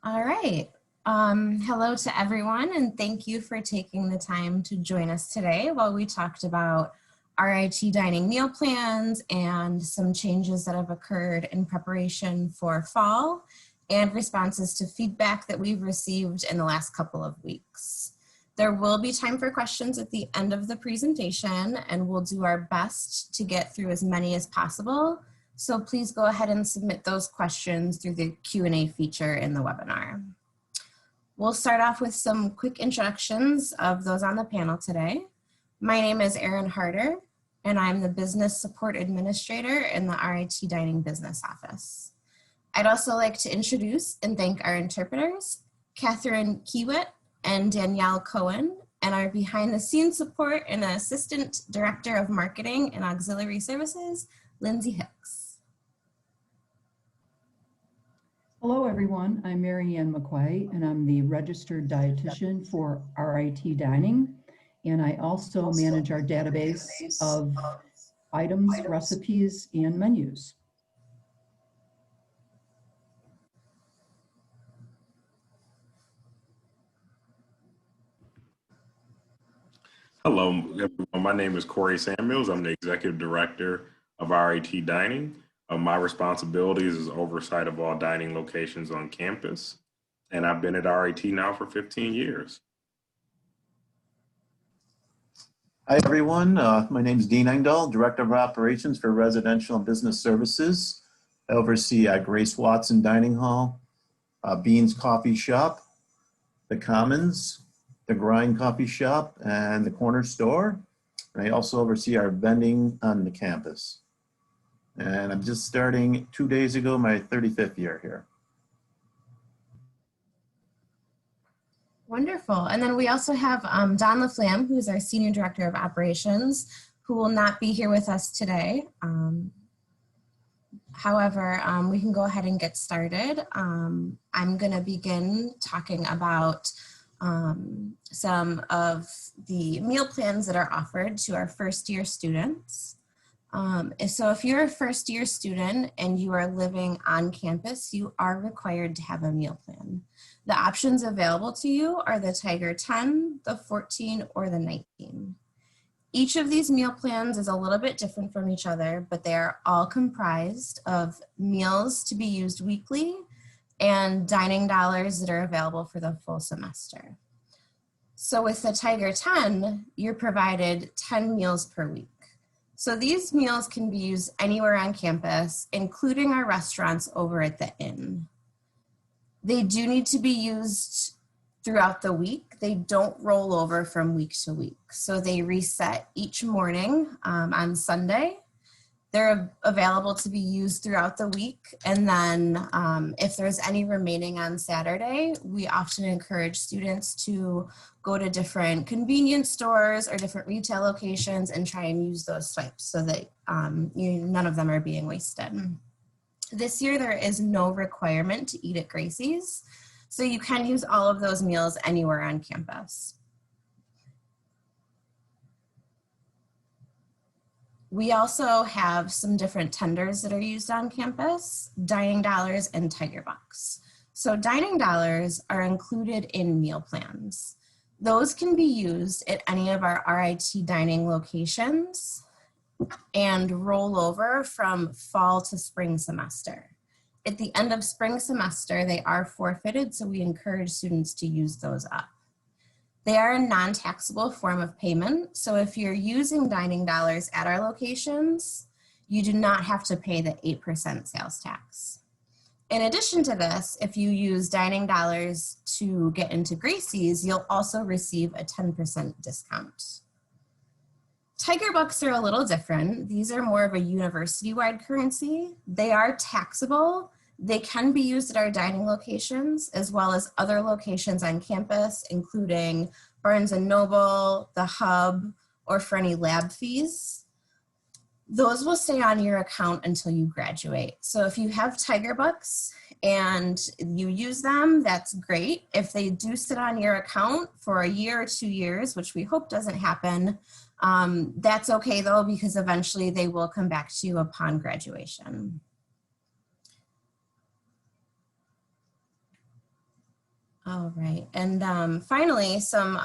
All right. Hello to everyone, and thank you for taking the time to join us today while we talked about RIT dining meal plans and some changes that have occurred in preparation for fall and responses to feedback that we've received in the last couple of weeks. There will be time for questions at the end of the presentation, and we'll do our best to get through as many as possible. So please go ahead and submit those questions through the Q&A feature in the webinar. We'll start off with some quick introductions of those on the panel today. My name is Erin Harder, and I'm the Business Support Administrator in the RIT Dining Business Office. I'd also like to introduce and thank our interpreters, Catherine Kiewit and Danielle Cohen, and our behind-the-scenes support and Assistant Director of Marketing and Auxiliary Services, Lindsay Hicks. Hello, everyone. I'm Mary Ann McQuay, and I'm the registered dietitian for RIT Dining. And I also manage our database of items, recipes, and menus. Hello, everyone. My name is Corey Samuels. I'm the Executive Director of RIT Dining. My responsibilities is oversight of all dining locations on campus, and I've been at RIT now for 15 years. Hi, everyone. My name is Dean Engdahl, Director of Operations for Residential and Business Services. I oversee Grace Watson Dining Hall, Beans Coffee Shop, the Commons, the Grind Coffee Shop, and the Corner Store. And I also oversee our vending on the campus. And I'm just starting 2 days ago, my 35th year here. Wonderful. And then we also have Don LaFlamme, who's our Senior Director of Operations, who will not be here with us today. However, we can go ahead and get started. I'm going to begin talking about some of the meal plans that are offered to our first-year students. So if you're a first-year student and you are living on campus, you are required to have a meal plan. The options available to you are the Tiger 10, the 14, or the 19. Each of these meal plans is a little bit different from each other, but they are all comprised of meals to be used weekly and dining dollars that are available for the full semester. So with the Tiger 10, you're provided 10 meals per week. So these meals can be used anywhere on campus, including our restaurants over at the Inn. They do need to be used throughout the week. They don't roll over from week to week. So they reset each morning on Sunday. They're available to be used throughout the week. And then if there's any remaining on Saturday, we often encourage students to go to different convenience stores or different retail locations and try and use those swipes so that none of them are being wasted. This year, there is no requirement to eat at Gracie's, so you can use all of those meals anywhere on campus. We also have some different tenders that are used on campus, dining dollars and Tiger Bucks. So dining dollars are included in meal plans. Those can be used at any of our RIT dining locations and roll over from fall to spring semester. At the end of spring semester, they are forfeited, so we encourage students to use those up. They are a non-taxable form of payment, so if you're using dining dollars at our locations, you do not have to pay the 8% sales tax. In addition to this, if you use dining dollars to get into Gracie's, you'll also receive a 10% discount. Tiger Bucks are a little different. These are more of a university-wide currency. They are taxable. They can be used at our dining locations as well as other locations on campus, including Barnes & Noble, the Hub, or for any lab fees. Those will stay on your account until you graduate. So if you have Tiger Bucks and you use them, that's great. If they do sit on your account for a year or 2 years, which we hope doesn't happen, that's okay though, because eventually they will come back to you upon graduation. All right, and finally, some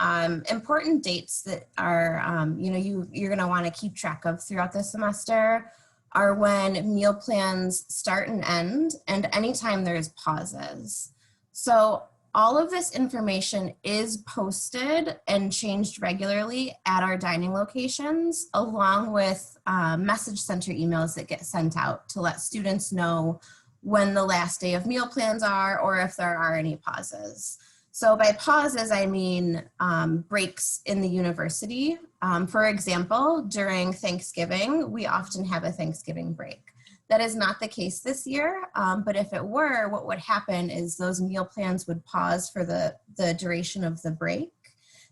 important dates that are, you're going to want to keep track of throughout the semester are when meal plans start and end, and anytime there's pauses. So all of this information is posted and changed regularly at our dining locations, along with message center emails that get sent out to let students know when the last day of meal plans are, or if there are any pauses. So by pauses, I mean breaks in the university. For example, during Thanksgiving, we often have a Thanksgiving break. That is not the case this year, but if it were, what would happen is those meal plans would pause for the duration of the break,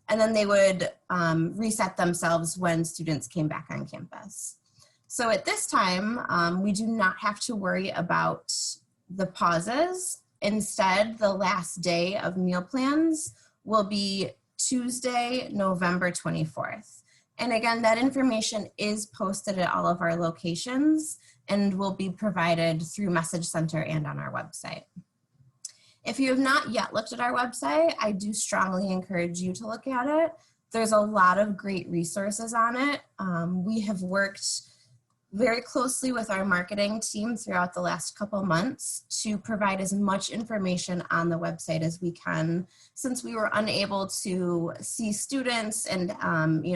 and then they would reset themselves when students came back on campus. So at this time, we do not have to worry about the pauses. Instead, the last day of meal plans will be Tuesday, November 24th. And again, that information is posted at all of our locations and will be provided through Message Center and on our website. If you have not yet looked at our website, I do strongly encourage you to look at it. There's a lot of great resources on it. We have worked very closely with our marketing team throughout the last couple months to provide as much information on the website as we can, since we were unable to see students and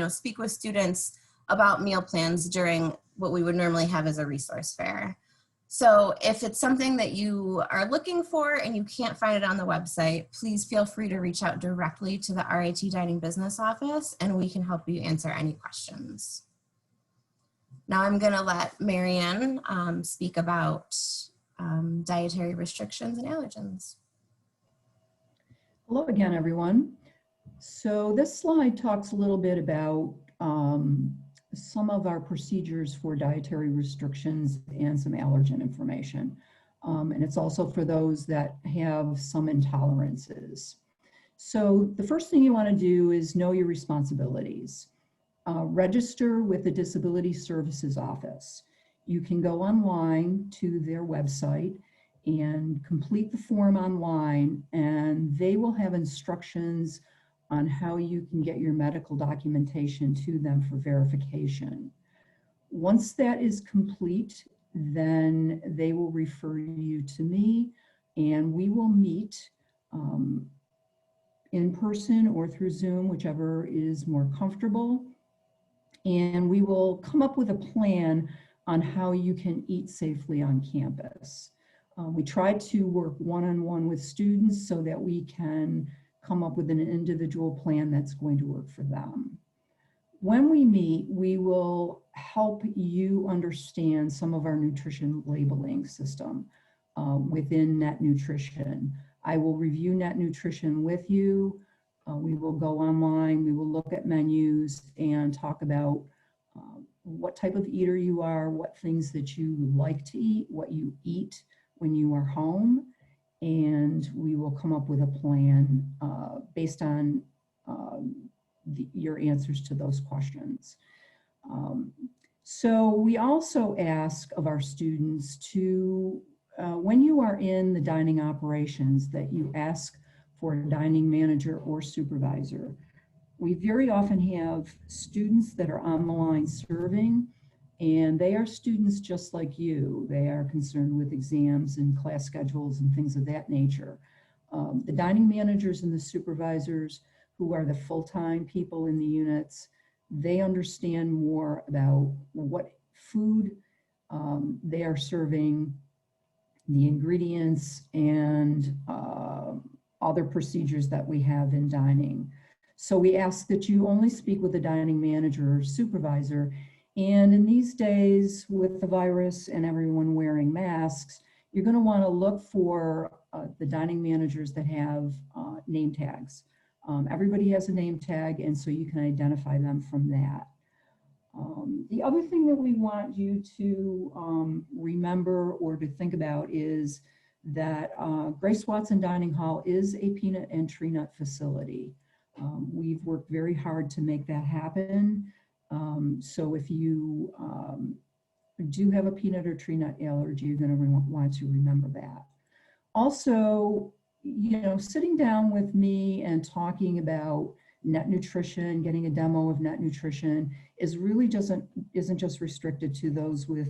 speak with students about meal plans during what we would normally have as a resource fair. So if it's something that you are looking for and you can't find it on the website, please feel free to reach out directly to the RIT Dining Business Office and we can help you answer any questions. Now I'm going to let Marianne speak about dietary restrictions and allergens. Hello again, everyone. So this slide talks a little bit about some of our procedures for dietary restrictions and some allergen information. And it's also for those that have some intolerances. So the first thing you want to do is know your responsibilities. Register with the Disability Services Office. You can go online to their website and complete the form online, and they will have instructions on how you can get your medical documentation to them for verification. Once that is complete, then they will refer you to me, and we will meet in person or through Zoom, whichever is more comfortable. And we will come up with a plan on how you can eat safely on campus. We try to work one-on-one with students so that we can come up with an individual plan that's going to work for them. When we meet, we will help you understand some of our nutrition labeling system within Net Nutrition. I will review Net Nutrition with you. We will go online, we will look at menus and talk about what type of eater you are, what things that you like to eat, what you eat when you are home, and we will come up with a plan based on your answers to those questions. So we also ask of our students to, when you are in the dining operations, that you ask for a dining manager or supervisor. We very often have students that are on the line serving, and they are students just like you. They are concerned with exams and class schedules and things of that nature. The dining managers and the supervisors, who are the full-time people in the units, they understand more about what food they are serving, the ingredients, and other procedures that we have in dining. So we ask that you only speak with the dining manager or supervisor. And in these days, with the virus and everyone wearing masks, you're going to want to look for the dining managers that have name tags. Everybody has a name tag, and so you can identify them from that. The other thing that we want you to remember or to think about is that Grace Watson Dining Hall is a peanut and tree nut facility. We've worked very hard to make that happen. So if you do have a peanut or tree nut allergy, you're going to want to remember that. Also, sitting down with me and talking about net nutrition, getting a demo of net nutrition is really isn't just restricted to those with,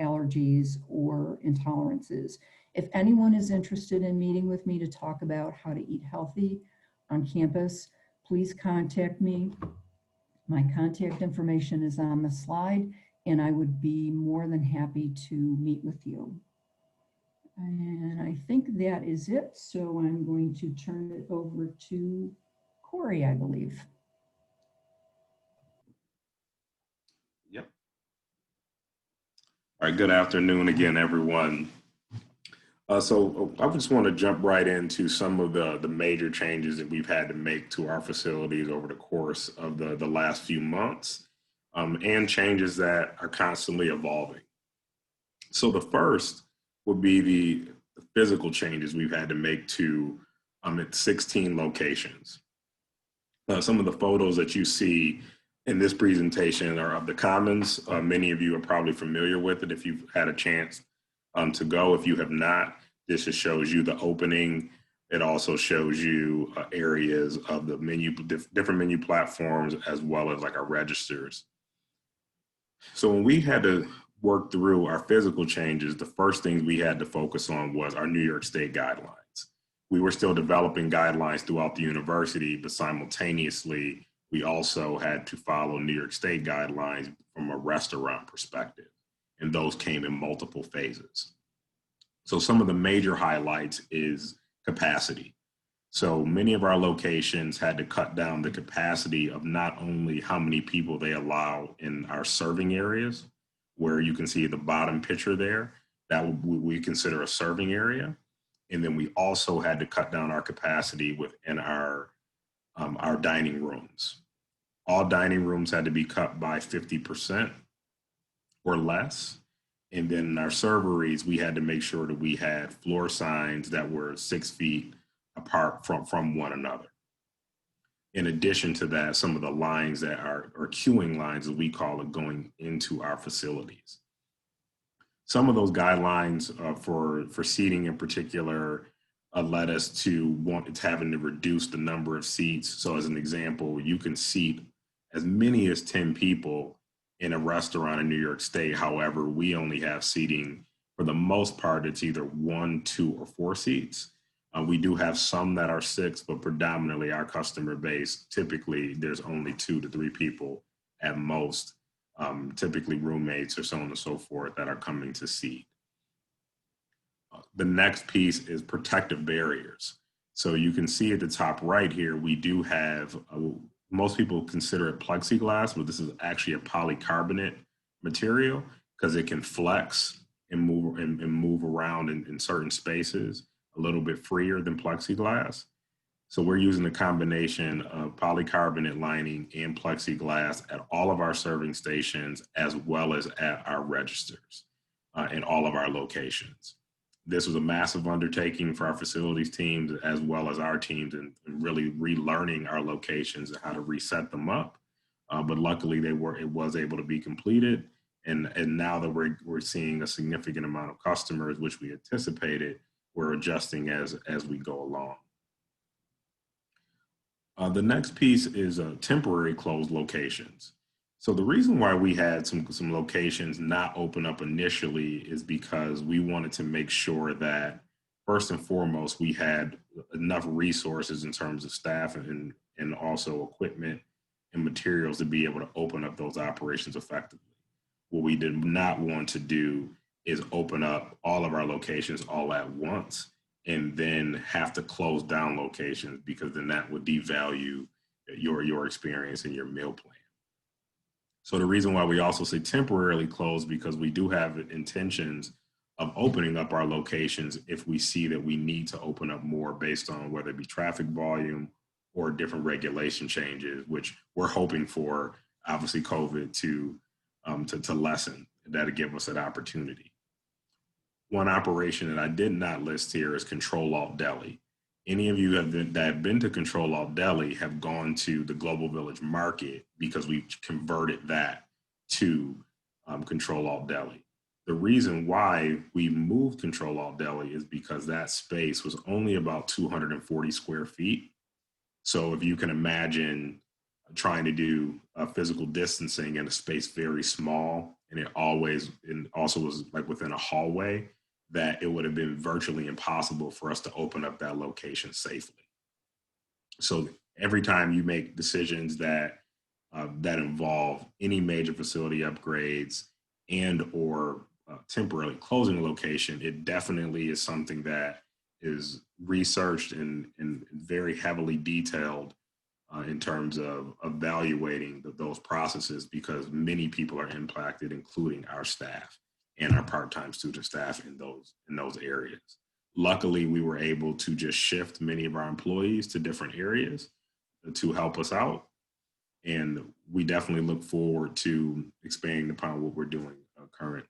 allergies or intolerances. If anyone is interested in meeting with me to talk about how to eat healthy on campus, please contact me. My contact information is on the slide, and I would be more than happy to meet with you. And I think that is it. So I'm going to turn it over to Corey, I believe. Yep. All right, good afternoon again, everyone. So I just want to jump right into some of the major changes that we've had to make to our facilities over the course of the last few months, and changes that are constantly evolving. So the first would be the physical changes we've had to make to at 16 locations. Some of the photos that you see in this presentation are of the Commons. Many of you are probably familiar with it if you've had a chance to go. If you have not, this just shows you the opening. It also shows you areas of the different menu platforms, as well as like our registers. So when we had to work through our physical changes, the first things we had to focus on was our New York State guidelines. We were still developing guidelines throughout the university, but simultaneously, we also had to follow New York State guidelines from a restaurant perspective, and those came in multiple phases. So some of the major highlights is capacity. So many of our locations had to cut down the capacity of not only how many people they allow in our serving areas, where you can see the bottom picture there, that we consider a serving area. And then we also had to cut down our capacity within our dining rooms. All dining rooms had to be cut by 50% or less. And then in our serveries, we had to make sure that we had floor signs that were 6 feet apart from one another. In addition to that, some of the lines that are queuing lines, as we call it, going into our facilities. Some of those guidelines for seating in particular led us to having to reduce the number of seats. So as an example, you can seat as many as 10 people in a restaurant in New York State. However, we only have seating, for the most part, it's either 1, 2, or 4 seats. We do have some that are 6, but predominantly our customer base, typically there's only 2 to 3 people at most, typically roommates or so on and so forth that are coming to seat. The next piece is protective barriers. So you can see at the top right here, we do have, most people consider it plexiglass, but this is actually a polycarbonate material because it can flex and move around in certain spaces a little bit freer than plexiglass. So we're using a combination of polycarbonate lining and plexiglass at all of our serving stations, as well as at our registers in all of our locations. This was a massive undertaking for our facilities teams, as well as our teams, and really relearning our locations and how to reset them up. But luckily, it was able to be completed. And now that we're seeing a significant amount of customers, which we anticipated, we're adjusting as we go along. The next piece is temporary closed locations. So the reason why we had some locations not open up initially is because we wanted to make sure that first and foremost, we had enough resources in terms of staff and also equipment and materials to be able to open up those operations effectively. What we did not want to do is open up all of our locations all at once and then have to close down locations, because then that would devalue your experience and your meal plan. So the reason why we also say temporarily closed, because we do have intentions of opening up our locations if we see that we need to open up more based on whether it be traffic volume or different regulation changes, which we're hoping for, obviously, COVID to lessen. That'll give us an opportunity. One operation that I did not list here is Control Alt Deli. Any of you that have been to Control Alt Deli have gone to the Global Village Market, because we converted that to Control Alt Deli. The reason why we moved Control Alt Deli is because that space was only about 240 square feet. So if you can imagine trying to do physical distancing in a space very small, and it also was like within a hallway, that it would have been virtually impossible for us to open up that location safely. So every time you make decisions that involve any major facility upgrades and or temporarily closing a location, it definitely is something that is researched and very heavily detailed in terms of evaluating those processes, because many people are impacted, including our staff and our part-time student staff in those areas. Luckily, we were able to just shift many of our employees to different areas to help us out. And we definitely look forward to expanding upon what we're doing currently.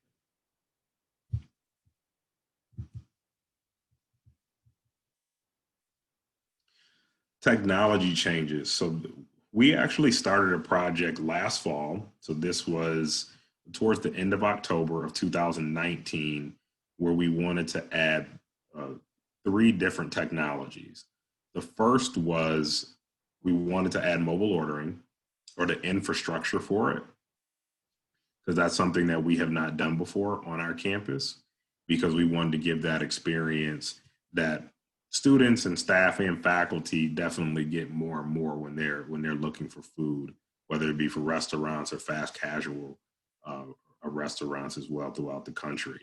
Technology changes. So we actually started a project last fall. So this was towards the end of October of 2019, where we wanted to add 3 different technologies. The first was we wanted to add mobile ordering, or the infrastructure for it, because that's something that we have not done before on our campus, because we wanted to give that experience that students and staff and faculty definitely get more and more when they're looking for food, whether it be for restaurants or fast casual restaurants as well throughout the country.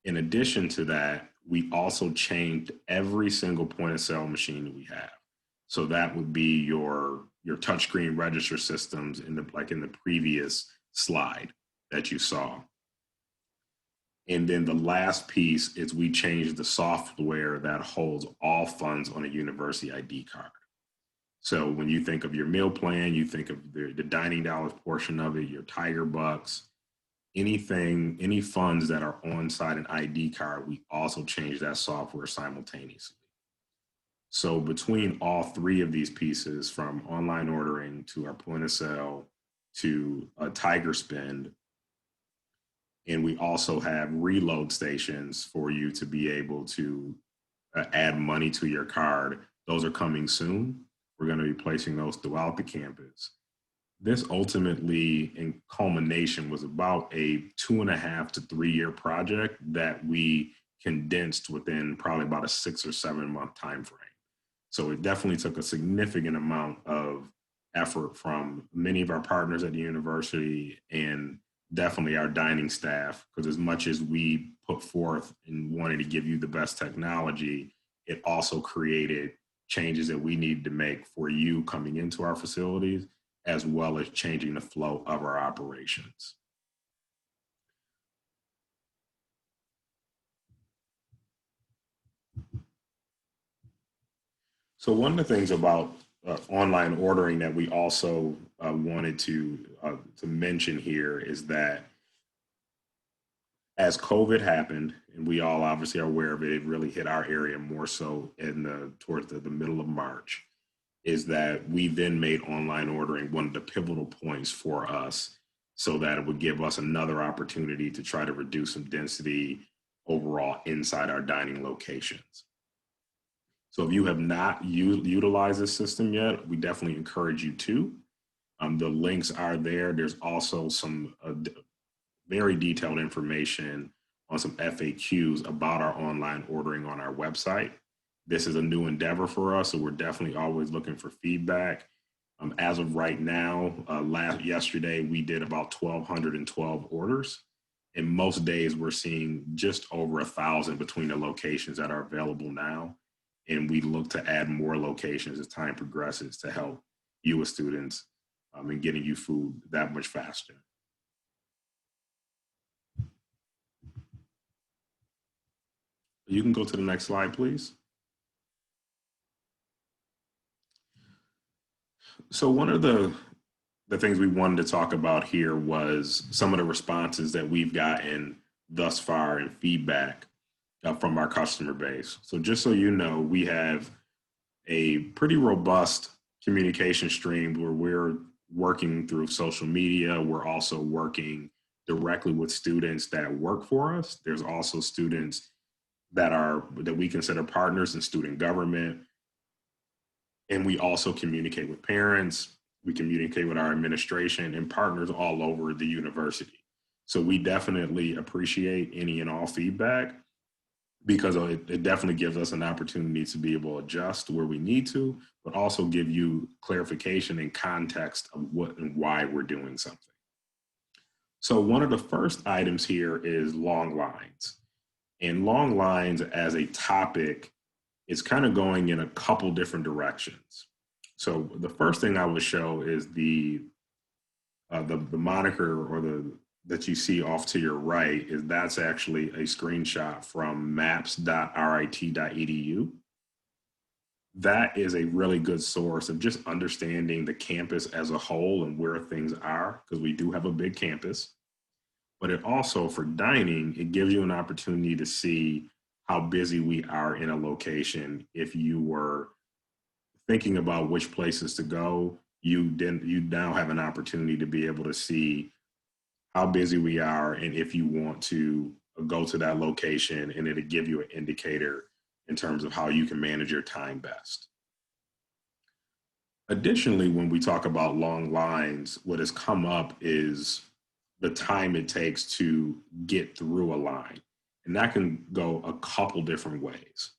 In addition to that, we also changed every single point of sale machine that we have. So that would be your touchscreen register systems in the previous slide that you saw. And then the last piece is we changed the software that holds all funds on a university ID card. So when you think of your meal plan, you think of the dining dollars portion of it, your Tiger Bucks, any funds that are on site an ID card, we also change that software simultaneously. So between all 3 of these pieces, from online ordering to our point of sale to a Tiger Spend, and we also have reload stations for you to be able to add money to your card. Those are coming soon. We're going to be placing those throughout the campus. This ultimately, in culmination, was about a 2.5 to 3 year project that we condensed within probably about a 6 or 7 month time frame. So it definitely took a significant amount of effort from many of our partners at the university and definitely our dining staff, because as much as we put forth in wanting to give you the best technology, it also created changes that we needed to make for you coming into our facilities, as well as changing the flow of our operations. So one of the things about online ordering that we also wanted to mention here is that as COVID happened, and we all obviously are aware of it, it really hit our area more so towards the middle of March, is that we then made online ordering one of the pivotal points for us, so that it would give us another opportunity to try to reduce some density overall inside our dining locations. So if you have not utilized this system yet, we definitely encourage you to. The links are there. There's also some very detailed information on some FAQs about our online ordering on our website. This is a new endeavor for us, so we're definitely always looking for feedback. As of right now, yesterday, we did about 1,212 orders. And most days we're seeing just over 1,000 between the locations that are available now. And we look to add more locations as time progresses to help you as students in getting you food that much faster. You can go to the next slide, please. So one of the things we wanted to talk about here was some of the responses that we've gotten thus far and feedback from our customer base. So just so you know, we have a pretty robust communication stream where we're working through social media. We're also working directly with students that work for us. There's also students that we consider partners in student government. And we also communicate with parents. We communicate with our administration and partners all over the university. So we definitely appreciate any and all feedback, because it definitely gives us an opportunity to be able to adjust where we need to, but also give you clarification and context of what and why we're doing something. So one of the first items here is long lines. And long lines as a topic is kind of going in a couple different directions. So the first thing I would show is the moniker that you see off to your right is that's actually a screenshot from maps.rit.edu. That is a really good source of just understanding the campus as a whole and where things are, because we do have a big campus. But it also, for dining, it gives you an opportunity to see how busy we are in a location. If you were thinking about which places to go, you now have an opportunity to be able to see how busy we are, and if you want to go to that location, and it'll give you an indicator in terms of how you can manage your time best. Additionally, when we talk about long lines, what has come up is the time it takes to get through a line. And that can go a couple different ways.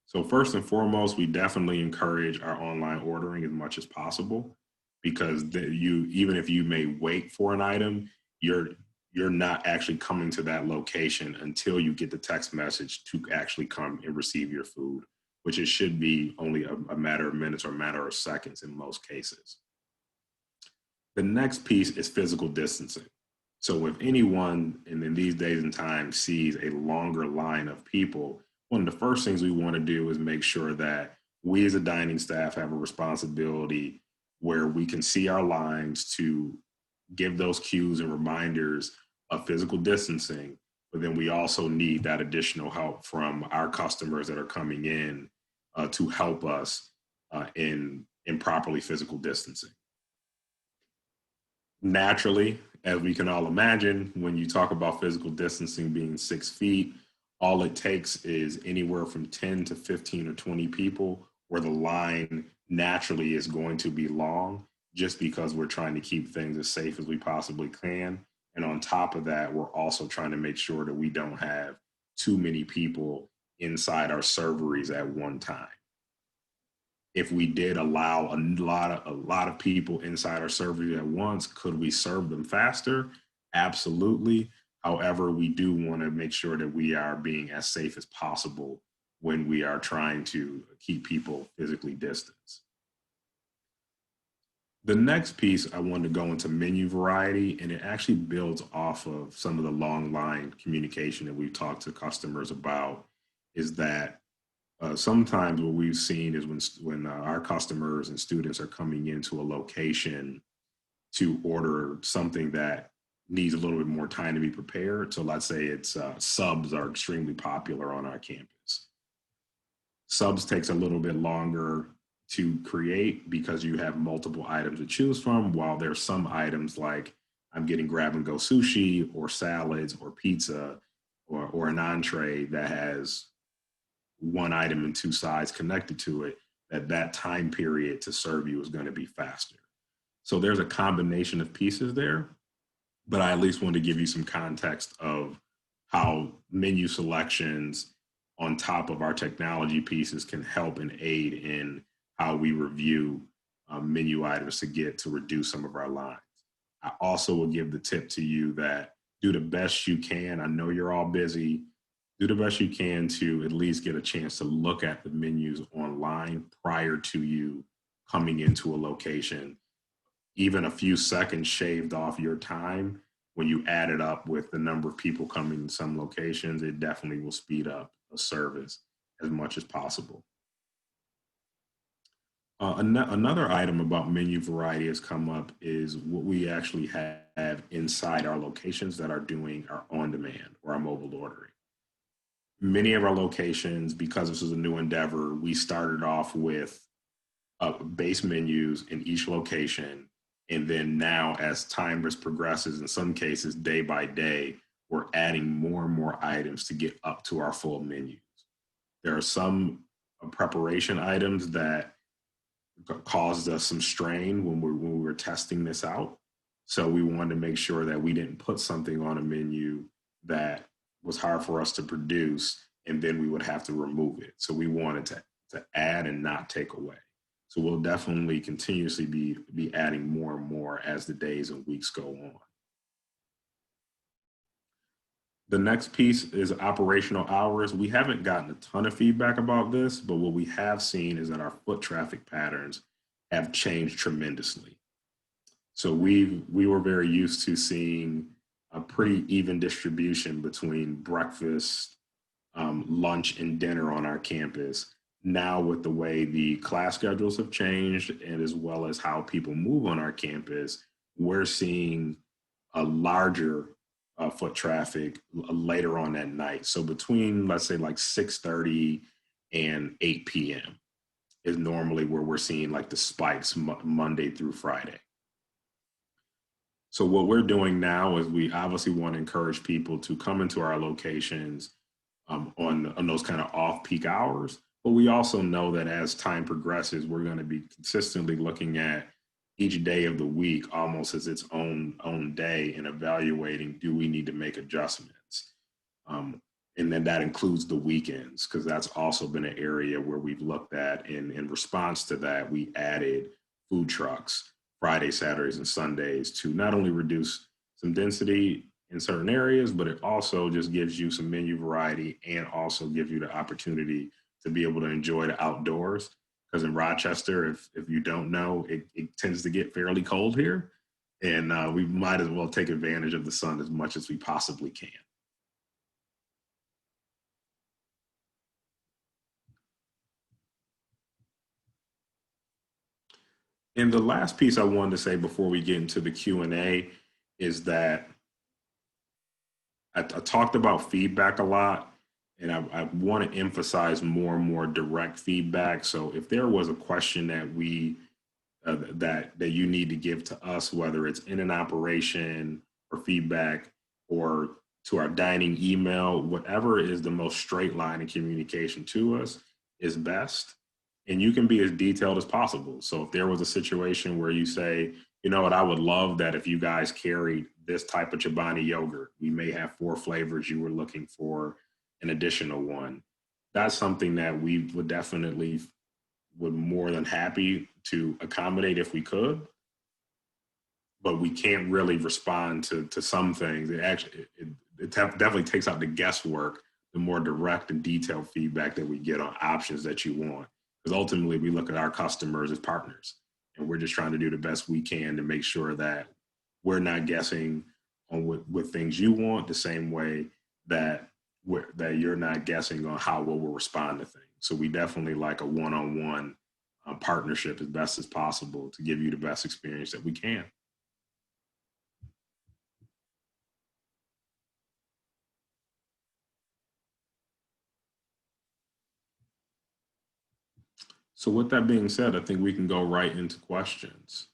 So first and foremost, we definitely encourage our online ordering as much as possible, because even if you may wait for an item, you're not actually coming to that location until you get the text message to actually come and receive your food, which it should be only a matter of minutes or a matter of seconds in most cases. The next piece is physical distancing. So if anyone in these days and times sees a longer line of people, one of the first things we want to do is make sure that we as a dining staff have a responsibility where we can see our lines to give those cues and reminders of physical distancing, but then we also need that additional help from our customers that are coming in to help us in properly physical distancing. Naturally, as we can all imagine, when you talk about physical distancing being 6 feet, all it takes is anywhere from 10 to 15 or 20 people where the line naturally is going to be long, just because we're trying to keep things as safe as we possibly can. And on top of that, we're also trying to make sure that we don't have too many people inside our serveries at one time. If we did allow a lot of people inside our serveries at once, could we serve them faster? Absolutely. However, we do want to make sure that we are being as safe as possible when we are trying to keep people physically distanced. The next piece, I want to go into menu variety, and it actually builds off of some of the long line communication that we've talked to customers about, is that sometimes what we've seen is when our customers and students are coming into a location to order something that needs a little bit more time to be prepared. So let's say it's subs are extremely popular on our campus. Subs takes a little bit longer to create because you have multiple items to choose from, while there's some items like I'm getting grab and go sushi or salads or pizza or an entree that has one item and two sides connected to it, that time period to serve you is going to be faster. So there's a combination of pieces there, but I at least want to give you some context of how menu selections on top of our technology pieces can help and aid in how we review menu items to reduce some of our lines. I also will give the tip to you that do the best you can. I know you're all busy. Do the best you can to at least get a chance to look at the menus online prior to you coming into a location. Even a few seconds shaved off your time, when you add it up with the number of people coming to some locations, it definitely will speed up a service as much as possible. Another item about menu variety has come up is what we actually have inside our locations that are doing our on-demand or our mobile ordering. Many of our locations, because this is a new endeavor, we started off with base menus in each location, And then now as time progresses, in some cases, day by day, we're adding more and more items to get up to our full menus. There are some preparation items that caused us some strain when we were testing this out. So we wanted to make sure that we didn't put something on a menu that was hard for us to produce, and then we would have to remove it. So we wanted to add and not take away. So we'll definitely continuously be adding more and more as the days and weeks go on. The next piece is operational hours. We haven't gotten a ton of feedback about this, but what we have seen is that our foot traffic patterns have changed tremendously. So we were very used to seeing a pretty even distribution between breakfast, lunch, and dinner on our campus. Now with the way the class schedules have changed, and as well as how people move on our campus, we're seeing a larger foot traffic later on that night. So between, let's say, like 6:30 and 8 p.m. is normally where we're seeing like the spikes Monday through Friday. So what we're doing now is we obviously want to encourage people to come into our locations on those kind of off-peak hours. But we also know that as time progresses, we're going to be consistently looking at each day of the week almost as its own day and evaluating, do we need to make adjustments? And then that includes the weekends, because that's also been an area where we've looked at. In response to that, we added food trucks Fridays, Saturdays, and Sundays to not only reduce some density in certain areas, but it also just gives you some menu variety and also gives you the opportunity to be able to enjoy the outdoors. Because in Rochester, if you don't know, it tends to get fairly cold here, and we might as well take advantage of the sun as much as we possibly can. And the last piece I wanted to say before we get into the Q&A is that I talked about feedback a lot, and I want to emphasize more and more direct feedback. So if there was a question that that you need to give to us, whether it's in an operation or feedback or to our dining email, whatever is the most straight line in communication to us is best. And you can be as detailed as possible. So if there was a situation where you say, you know what, I would love that if you guys carried this type of Chobani yogurt, we may have 4 flavors, you were looking for an additional one. That's something that we would definitely would more than happy to accommodate if we could. But we can't really respond to some things. It definitely takes out the guesswork, the more direct and detailed feedback that we get on options that you want. Because ultimately we look at our customers as partners, and we're just trying to do the best we can to make sure that we're not guessing on what things you want, the same way that you're not guessing on how we will respond to things. So we definitely like a one-on-one partnership as best as possible to give you the best experience that we can. So with that being said, I think we can go right into questions.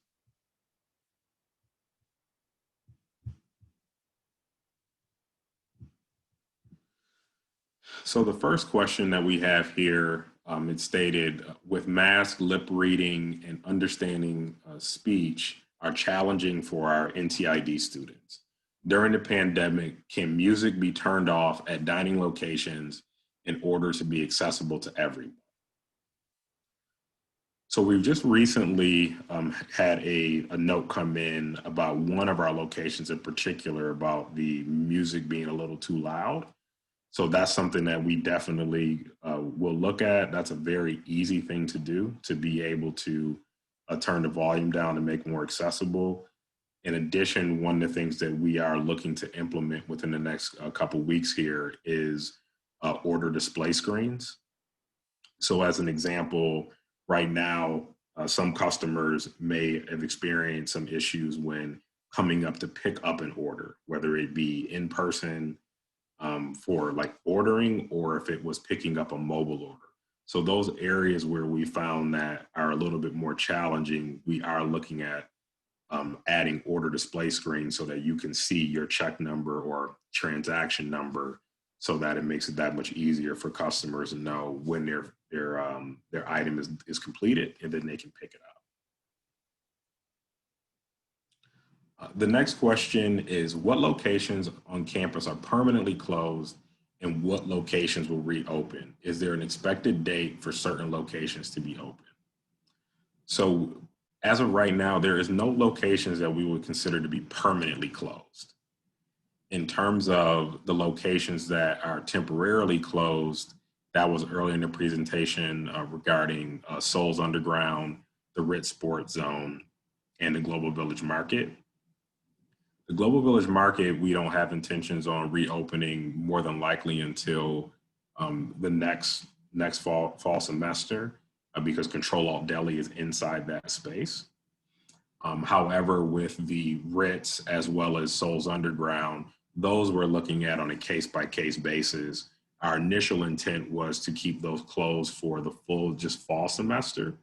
So the first question that we have here, it stated, with mask, lip reading, and understanding speech are challenging for our NTID students. During the pandemic, can music be turned off at dining locations in order to be accessible to everyone? So we've just recently had a note come in about one of our locations in particular about the music being a little too loud. So that's something that we definitely will look at. That's a very easy thing to do, to be able to turn the volume down and make more accessible. In addition, one of the things that we are looking to implement within the next couple weeks here is order display screens. So as an example, right now, some customers may have experienced some issues when coming up to pick up an order, whether it be in person for like ordering, or if it was picking up a mobile order. So those areas where we found that are a little bit more challenging, we are looking at adding order display screens so that you can see your check number or transaction number, so that it makes it that much easier for customers to know when their item is completed, and then they can pick it up. The next question is, what locations on campus are permanently closed and what locations will reopen? Is there an expected date for certain locations to be open? So as of right now, there is no locations that we would consider to be permanently closed. In terms of the locations that are temporarily closed, that was earlier in the presentation regarding Souls Underground, the RIT Sports Zone, and the Global Village Market. The Global Village Market, we don't have intentions on reopening more than likely until the next fall semester, because Control Alt Deli is inside that space. However, with the RITs as well as Souls Underground, those we're looking at on a case-by-case basis. Our initial intent was to keep those closed for the full just fall semester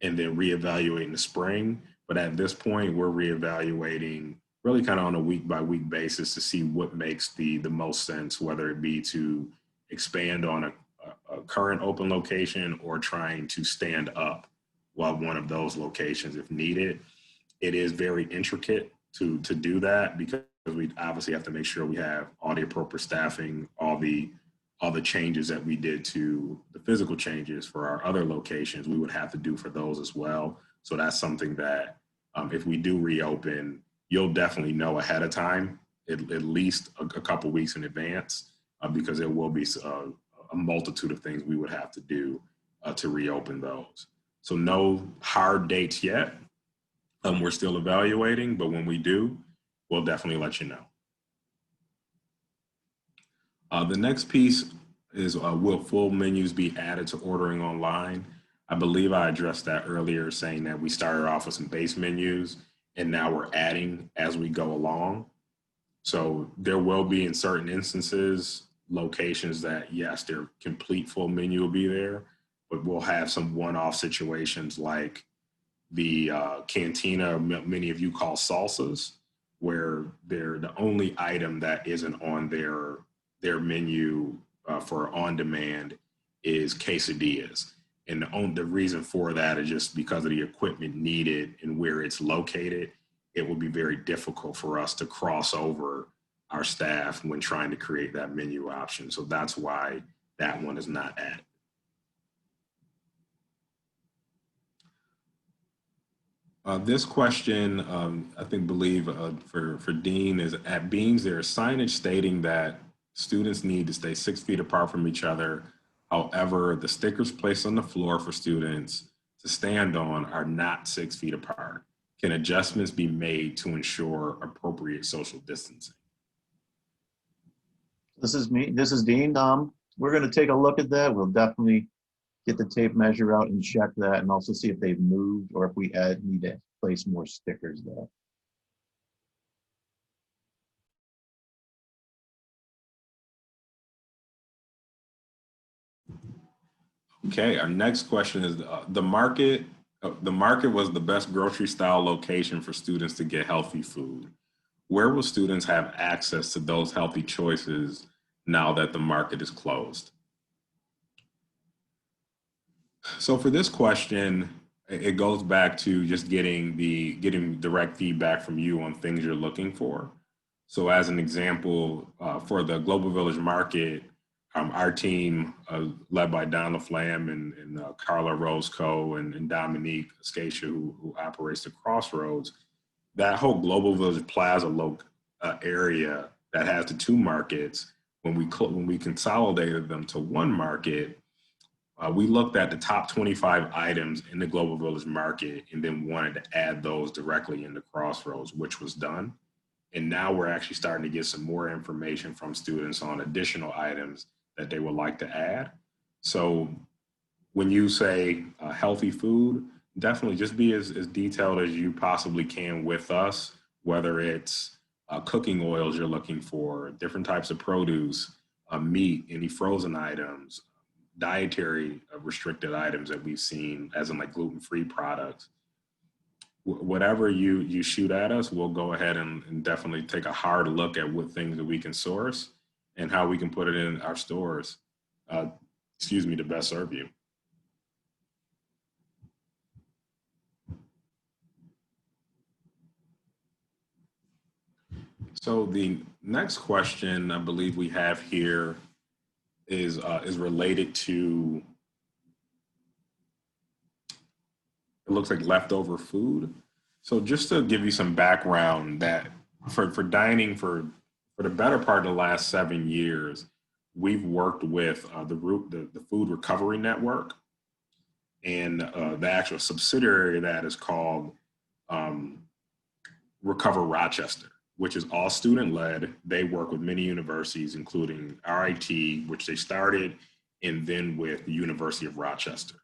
and then reevaluate in the spring. But at this point, we're reevaluating really kind of on a week-by-week basis to see what makes the most sense, whether it be to expand on a current open location or trying to stand up while one of those locations if needed. It is very intricate to do that because we obviously have to make sure we have all the appropriate staffing, all the changes that we did to the physical changes for our other locations, we would have to do for those as well. So that's something that if we do reopen, you'll definitely know ahead of time, at least a couple weeks in advance, because there will be a multitude of things we would have to do to reopen those. So no hard dates yet. We're still evaluating, but when we do, we'll definitely let you know. The next piece is, will full menus be added to ordering online? I believe I addressed that earlier, saying that we started off with some base menus and now we're adding as we go along. So there will be in certain instances, locations that yes, their complete full menu will be there, but we'll have some one-off situations like the cantina, many of you call salsas, where they're the only item that isn't on their menu for on demand is quesadillas. And the reason for that is just because of the equipment needed and where it's located. It will be very difficult for us to cross over our staff when trying to create that menu option. So that's why that one is not added. This question, I believe for Dean is, at Beans, there is signage stating that students need to stay 6 feet apart from each other. However, the stickers placed on the floor for students to stand on are not 6 feet apart. Can adjustments be made to ensure appropriate social distancing? This is me. This is Dean. We're going to take a look at that. We'll definitely get the tape measure out and check that, and also see if they've moved or if we need to place more stickers there. Okay, our next question is the market. The market was the best grocery style location for students to get healthy food. Where will students have access to those healthy choices now that the market is closed? So for this question, it goes back to just getting direct feedback from you on things you're looking for. So as an example, for the Global Village Market, our team, led by Don LaFlamme and Carla Roscoe and Dominique Scatia, who operates the Crossroads, that whole Global Village Plaza area that has the two markets, when we consolidated them to one market, we looked at the top 25 items in the Global Village Market and then wanted to add those directly into Crossroads, which was done. And now we're actually starting to get some more information from students on additional items that they would like to add. So when you say healthy food, definitely just be as detailed as you possibly can with us, whether it's cooking oils you're looking for, different types of produce, meat, any frozen items, dietary restricted items that we've seen, as in like gluten-free products. whatever you shoot at us, we'll go ahead and definitely take a hard look at what things that we can source and how we can put it in our stores, to best serve you. So the next question I believe we have here is related to, it looks like leftover food. So just to give you some background, that for dining for the better part of the last 7 years, we've worked with the Food Recovery Network, and the actual subsidiary of that is called Recover Rochester, which is all student led. They work with many universities, including RIT, which they started, and then with the University of Rochester.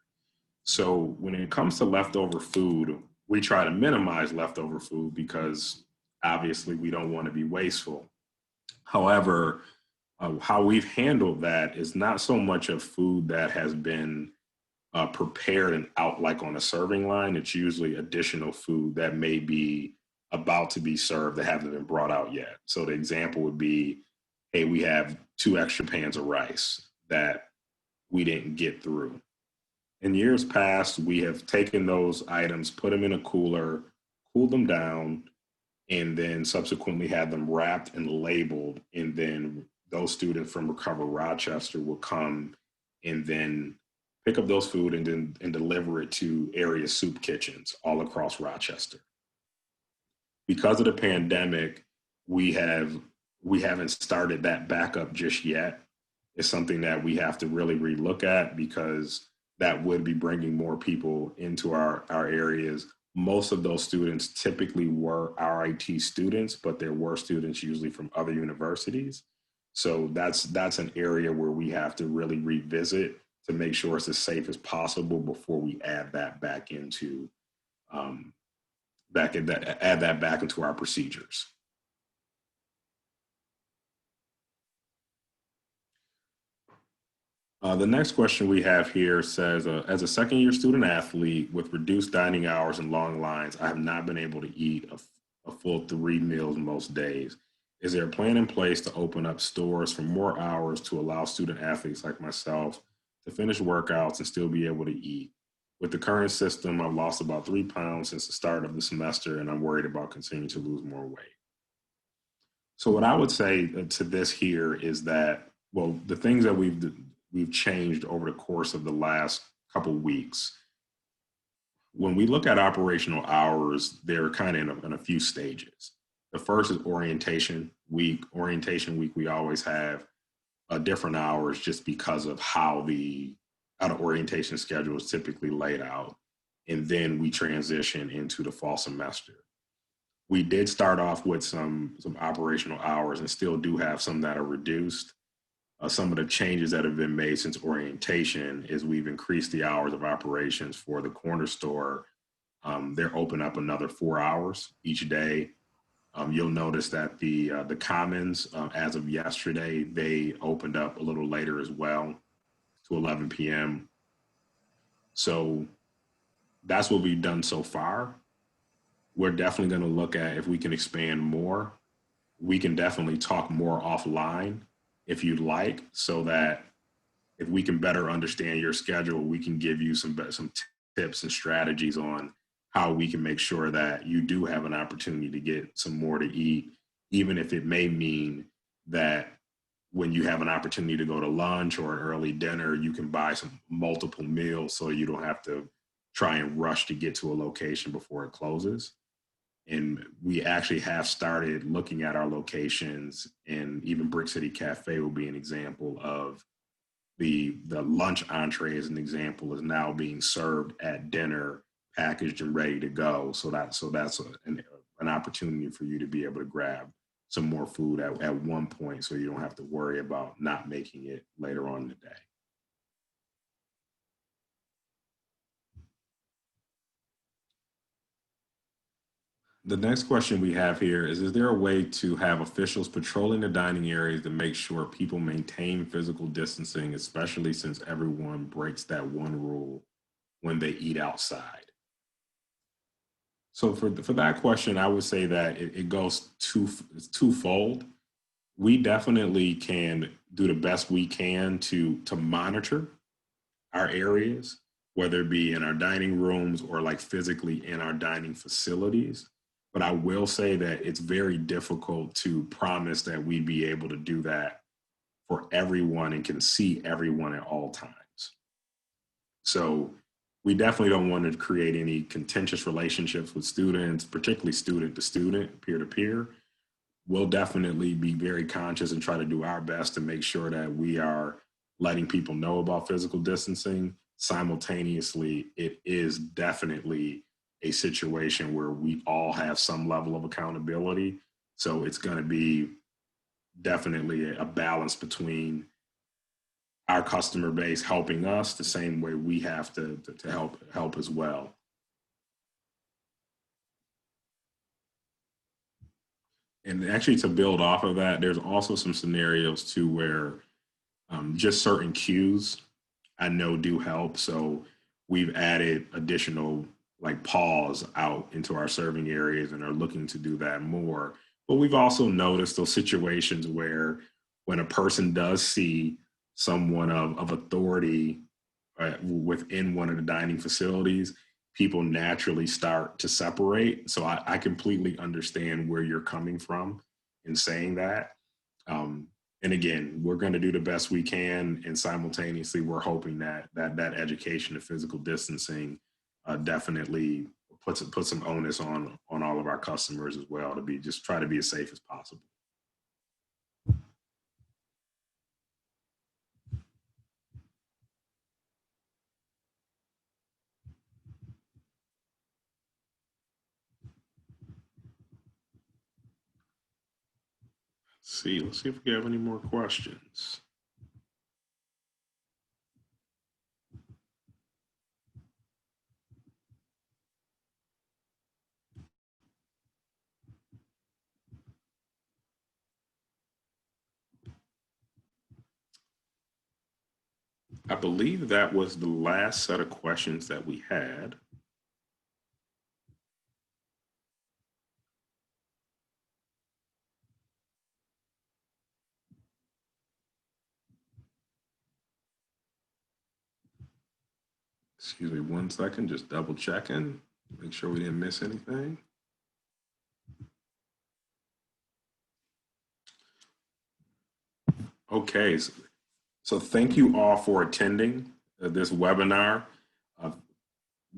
So when it comes to leftover food, we try to minimize leftover food because obviously we don't want to be wasteful. However, how we've handled that is not so much of food that has been prepared and out like on a serving line. It's usually additional food that may be about to be served that haven't been brought out yet. So the example would be, hey, we have 2 extra pans of rice that we didn't get through. In years past, we have taken those items, put them in a cooler, cooled them down, and then subsequently had them wrapped and labeled. And then those students from Recover Rochester will come and then pick up those food and deliver it to area soup kitchens all across Rochester. Because of the pandemic, we haven't started that back up just yet. It's something that we have to really relook at, because that would be bringing more people into our areas. Most of those students typically were RIT students, but there were students usually from other universities. So that's an area where we have to really revisit to make sure it's as safe as possible before we add that back into add that back into our procedures. The next question we have here says, as a second-year student athlete with reduced dining hours and long lines, I have not been able to eat a full 3 meals most days. Is there a plan in place to open up stores for more hours to allow student athletes like myself to finish workouts and still be able to eat? With the current system, I've lost about 3 pounds since the start of the semester, and I'm worried about continuing to lose more weight. So what I would say to this here is that, well, the things that we've changed over the course of the last couple weeks. When we look at operational hours, they're kind of in a few stages. The first is orientation week. Orientation week, we always have different hours just because of how the orientation schedule is typically laid out. And then we transition into the fall semester. We did start off with some operational hours and still do have some that are reduced. Some of the changes that have been made since orientation is we've increased the hours of operations for the corner store. They're open up another 4 hours each day. You'll notice that the Commons, as of yesterday, they opened up a little later as well, to 11 p.m. So that's what we've done so far. We're definitely going to look at if we can expand more. We can definitely talk more offline if you'd like, so that if we can better understand your schedule, we can give you some tips and strategies on how we can make sure that you do have an opportunity to get some more to eat, even if it may mean that when you have an opportunity to go to lunch or an early dinner, you can buy some multiple meals so you don't have to try and rush to get to a location before it closes. And we actually have started looking at our locations, and even Brick City Cafe will be an example of the lunch entree, as an example, is now being served at dinner, packaged and ready to go. So that's an opportunity for you to be able to grab some more food at one point, so you don't have to worry about not making it later on in the day. The next question we have here is there a way to have officials patrolling the dining areas to make sure people maintain physical distancing, especially since everyone breaks that one rule when they eat outside? So for that question, I would say that it goes twofold. We definitely can do the best we can to monitor our areas, whether it be in our dining rooms or like physically in our dining facilities. But I will say that it's very difficult to promise that we'd be able to do that for everyone and can see everyone at all times. So we definitely don't want to create any contentious relationships with students, particularly student to student, peer to peer. We'll definitely be very conscious and try to do our best to make sure that we are letting people know about physical distancing. Simultaneously, it is definitely a situation where we all have some level of accountability. So it's going to be definitely a balance between our customer base helping us the same way we have to help as well. And actually, to build off of that, there's also some scenarios too where just certain cues I know do help. So we've added additional like pause out into our serving areas and are looking to do that more. But we've also noticed those situations where when a person does see someone of authority within one of the dining facilities, people naturally start to separate. So I completely understand where you're coming from in saying that. And again, we're going to do the best we can, and simultaneously, we're hoping that that education of physical distancing definitely puts some onus on all of our customers as well to just try to be as safe as possible. Let's see if we have any more questions. I believe that was the last set of questions that we had. Excuse me 1 second, just double checking, make sure we didn't miss anything. Okay, so thank you all for attending this webinar.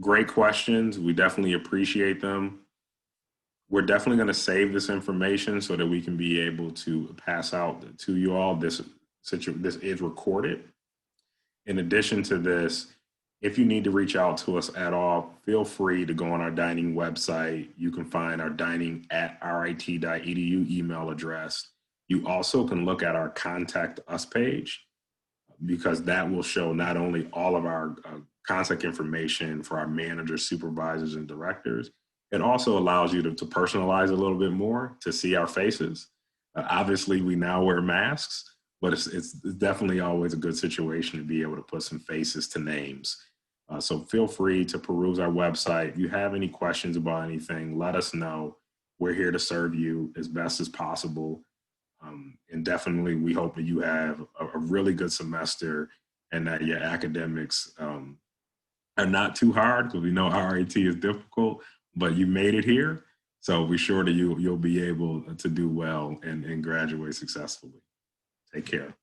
Great questions, we definitely appreciate them. We're definitely going to save this information so that we can be able to pass out to you all. This is recorded. In addition to this, if you need to reach out to us at all, feel free to go on our dining website. You can find our dining@rit.edu email address. You also can look at our contact us page, because that will show not only all of our contact information for our managers, supervisors, and directors, it also allows you to personalize a little bit more, to see our faces. Obviously, we now wear masks, but it's definitely always a good situation to be able to put some faces to names. So feel free to peruse our website. If you have any questions about anything, let us know. We're here to serve you as best as possible. And definitely, we hope that you have a really good semester and that your academics are not too hard, because we know RIT is difficult, but you made it here. So be sure that you'll be able to do well and graduate successfully. Take care.